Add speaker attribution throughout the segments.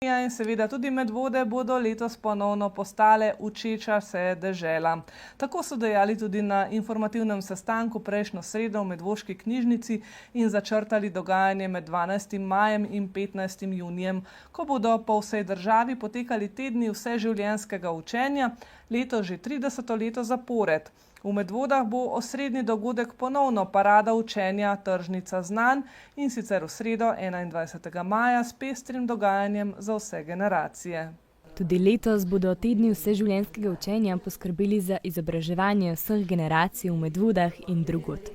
Speaker 1: In seveda tudi Medvode bodo letos ponovno postale učeča se dežela. Tako so dejali tudi na informativnem sestanku prejšnjo sredo v Medvoški knjižnici in začrtali dogajanje med 12. majem in 15. junijem, ko bodo po vsej državi potekali tedni vseživljenjskega učenja, letos že 30. leto zapored. V Medvodah bo osrednji dogodek ponovno parada učenja Tržnica znanj, in sicer v sredo 21. maja s pestrim dogajanjem za vse generacije.
Speaker 2: Tudi letos bodo tedni vseživljenjskega učenja poskrbeli za izobraževanje vseh generacij v Medvodah in drugod.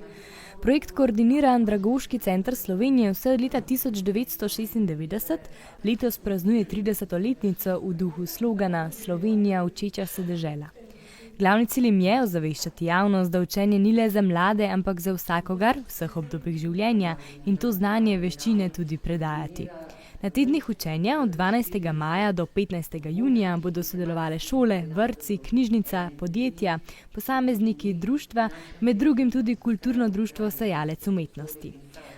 Speaker 2: Projekt koordinira Andragoški center Slovenije vse od leta 1996, letos praznuje 30-letnico v duhu slogana Slovenija učeča se dežela. Glavni cilj jim je ozaveščati javnost, da učenje ni le za mlade, ampak za vsakogar, vseh obdobjih življenja, in to znanje veščine tudi predajati. Na tednih učenja od 12. maja do 15. junija bodo sodelovale šole, vrtci, knjižnica, podjetja, posamezniki, društva, med drugim tudi kulturno društvo Sejalec umetnosti.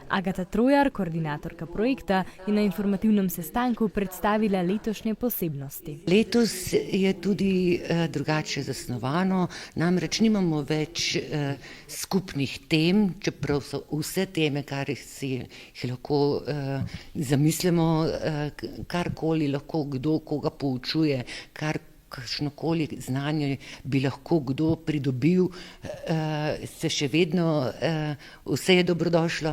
Speaker 2: Agata Trojar, koordinatorka projekta, je na informativnem sestanku predstavila letošnje posebnosti.
Speaker 3: Letos je tudi drugače zasnovano, namreč nimamo več skupnih tem, čeprav so vse teme, kar si lahko zamislimo, karkoli lahko kdo koga poučuje, kakšnokoli znanje bi lahko kdo pridobil, se še vedno, vse je dobrodošlo,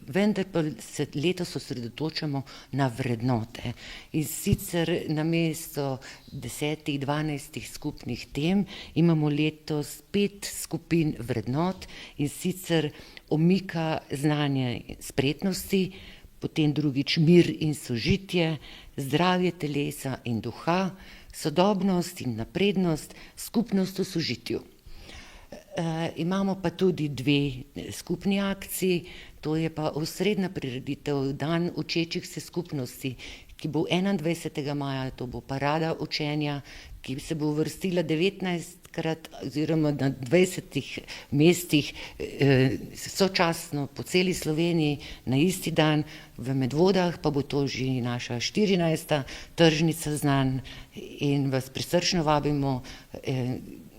Speaker 3: vendar pa se letos osredotočamo na vrednote. In sicer namesto 10-12 skupnih tem imamo letos 5 skupin vrednot, in sicer omika znanja spretnosti, potem drugič mir in sožitje, zdravje telesa in duha, sodobnost in naprednost, skupnost v sožitju. Imamo pa tudi 2 skupni akciji, to je pa osrednja prireditev Dan učečih se skupnosti, ki bo 21. maja, to bo parada učenja, ki se bo uvrstila 19krat oziroma na 20 mestih sočasno po celi Sloveniji na isti dan. V Medvodah pa bo to že naša 14. tržnica znanj in vas prisrčno vabimo,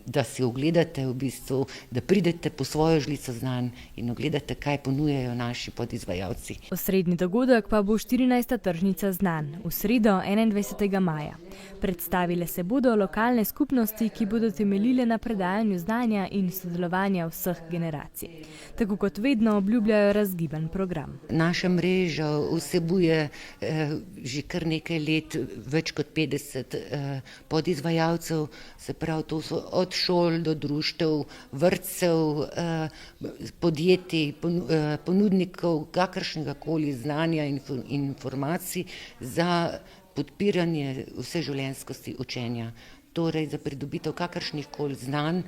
Speaker 3: da si ogledate v bistvu, da pridete po svojo žlico znanj in ogledate, kaj ponujajo naši podizvajalci.
Speaker 2: Osrednji dogodek pa bo 14. tržnica znanj v sredo 21. maja. Predstavile se bodo lokalne skupnosti, ki bodo temeljile na predajanju znanja in sodelovanja vseh generacij. Tako kot vedno obljubljajo razgiban program.
Speaker 3: Naša mreža vsebuje že kar nekaj let več kot 50 podizvajalcev, se pravi, to so od šol do društev, vrtcev, podjetij, ponudnikov kakršnega koli znanja in informacij za podpiranje vseživljenjskosti učenja. Torej za pridobitev kakršnih koli znanj.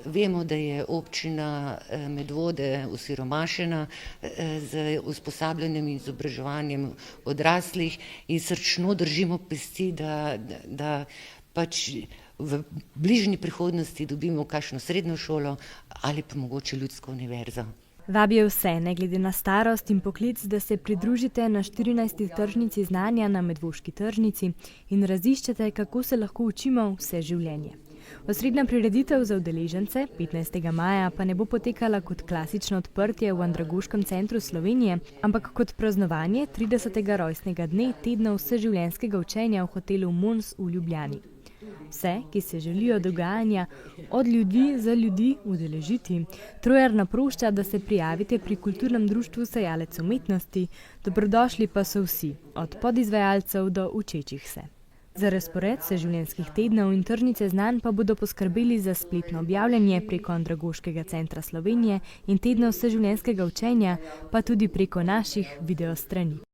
Speaker 3: Vemo, da je občina Medvode osiromašena z usposabljanjem in izobraževanjem odraslih in srčno držimo pesti, da pač v bližnji prihodnosti dobimo kakšno srednjo šolo ali pa mogoče ljudsko univerzo.
Speaker 2: Vabijo vse, ne glede na starost in poklic, da se pridružite na 14. tržnici znanja na Medvoški tržnici in raziščete, kako se lahko učimo vse življenje. Osrednja prireditev za udeležence 15. maja pa ne bo potekala kot klasično odprtje v Andragoškem centru Slovenije, ampak kot praznovanje 30. rojstnega dne tedna vseživljenjskega učenja v hotelu Mons v Ljubljani. Vse, ki se želijo dogajanja od ljudi za ljudi udeležiti, Trojar naprošča, da se prijavite pri kulturnem društvu Sejalec umetnosti, dobrodošli pa so vsi, od podizvajalcev do učečih se. Za razpored vseživljenjskih tednov in tržnice znanj pa bodo poskrbeli za spletno objavljanje preko Andragoškega centra Slovenije in tedna vseživljenjskega učenja, pa tudi preko naših videostrani.